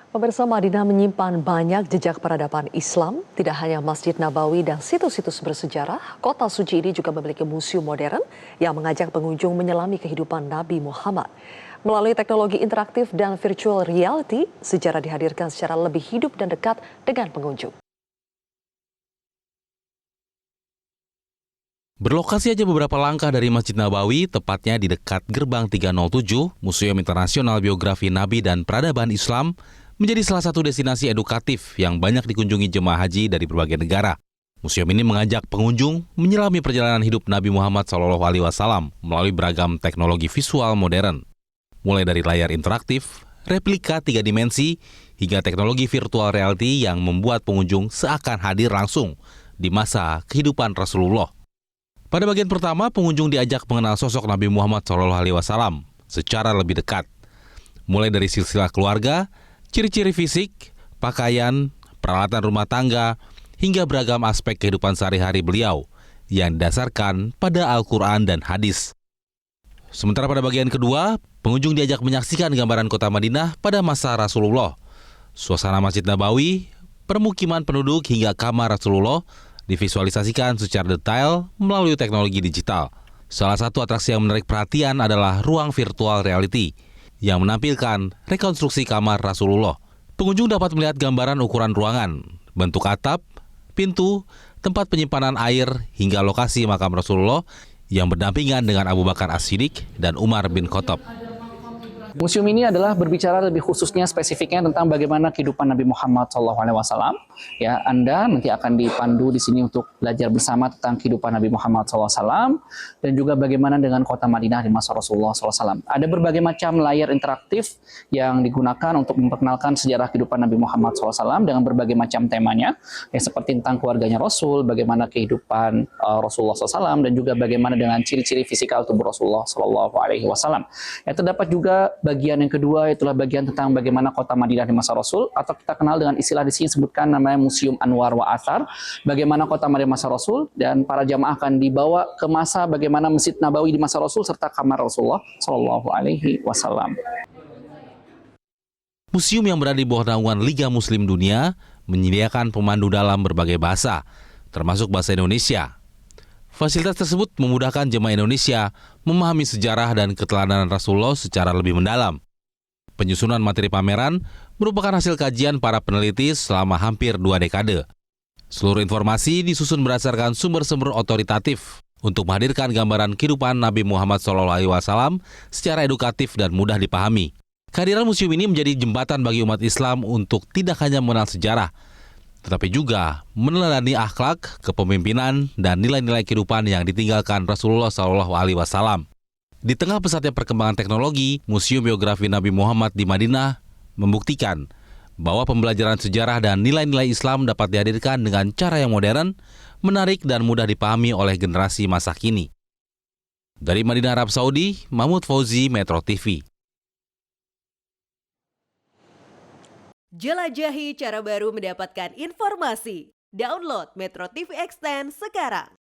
Pemirsa, Madinah menyimpan banyak jejak peradaban Islam, tidak hanya Masjid Nabawi dan situs-situs bersejarah, kota suci ini juga memiliki museum modern yang mengajak pengunjung menyelami kehidupan Nabi Muhammad. Melalui teknologi interaktif dan virtual reality, sejarah dihadirkan secara lebih hidup dan dekat dengan pengunjung. Berlokasi aja beberapa langkah dari Masjid Nabawi, tepatnya di dekat Gerbang 307, Museum Internasional Biografi Nabi dan Peradaban Islam menjadi salah satu destinasi edukatif yang banyak dikunjungi jemaah haji dari berbagai negara. Museum ini mengajak pengunjung menyelami perjalanan hidup Nabi Muhammad SAW melalui beragam teknologi visual modern. Mulai dari layar interaktif, replika 3 dimensi, hingga teknologi virtual reality yang membuat pengunjung seakan hadir langsung di masa kehidupan Rasulullah. Pada bagian pertama, pengunjung diajak mengenal sosok Nabi Muhammad SAW secara lebih dekat. Mulai dari silsilah keluarga, ciri-ciri fisik, pakaian, peralatan rumah tangga, hingga beragam aspek kehidupan sehari-hari beliau yang didasarkan pada Al-Quran dan hadis. Sementara pada bagian kedua, pengunjung diajak menyaksikan gambaran kota Madinah pada masa Rasulullah. Suasana Masjid Nabawi, permukiman penduduk hingga kamar Rasulullah divisualisasikan secara detail melalui teknologi digital. Salah satu atraksi yang menarik perhatian adalah ruang virtual reality yang menampilkan rekonstruksi kamar Rasulullah. Pengunjung dapat melihat gambaran ukuran ruangan, bentuk atap, pintu, tempat penyimpanan air, hingga lokasi makam Rasulullah yang berdampingan dengan Abu Bakar As-Siddiq dan Umar bin Khattab. Museum ini adalah berbicara lebih khususnya spesifiknya tentang bagaimana kehidupan Nabi Muhammad SAW. Ya, Anda nanti akan dipandu di sini untuk belajar bersama tentang kehidupan Nabi Muhammad SAW dan juga bagaimana dengan kota Madinah di masa Rasulullah SAW. Ada berbagai macam layar interaktif yang digunakan untuk memperkenalkan sejarah kehidupan Nabi Muhammad SAW dengan berbagai macam temanya, ya, seperti tentang keluarganya Rasul, bagaimana kehidupan Rasulullah SAW, dan juga bagaimana dengan ciri-ciri fisikal tubuh Rasulullah SAW. Ya, terdapat juga bagian yang kedua, itulah bagian tentang bagaimana kota Madinah di masa Rasul, atau kita kenal dengan istilah di sini sebutkan namanya Museum Anwar wa Athar, bagaimana kota Madinah di masa Rasul, dan para jamaah akan dibawa ke masa bagaimana Masjid Nabawi di masa Rasul serta kamar Rasulullah SAW. Museum yang berada di bawah naungan Liga Muslim Dunia menyediakan pemandu dalam berbagai bahasa, termasuk bahasa Indonesia. Fasilitas tersebut memudahkan jemaah Indonesia memahami sejarah dan keteladanan Rasulullah secara lebih mendalam. Penyusunan materi pameran merupakan hasil kajian para peneliti selama hampir 2 dekade. Seluruh informasi disusun berdasarkan sumber-sumber otoritatif untuk menghadirkan gambaran kehidupan Nabi Muhammad SAW secara edukatif dan mudah dipahami. Kehadiran museum ini menjadi jembatan bagi umat Islam untuk tidak hanya mengenal sejarah, tetapi juga meneladani akhlak, kepemimpinan, dan nilai-nilai kehidupan yang ditinggalkan Rasulullah SAW. Di tengah pesatnya perkembangan teknologi, Museum Biografi Nabi Muhammad di Madinah membuktikan bahwa pembelajaran sejarah dan nilai-nilai Islam dapat dihadirkan dengan cara yang modern, menarik, dan mudah dipahami oleh generasi masa kini. Dari Madinah, Arab Saudi, Mahmud Fauzi, Metro TV. Jelajahi cara baru mendapatkan informasi. Download Metro TV Extend sekarang.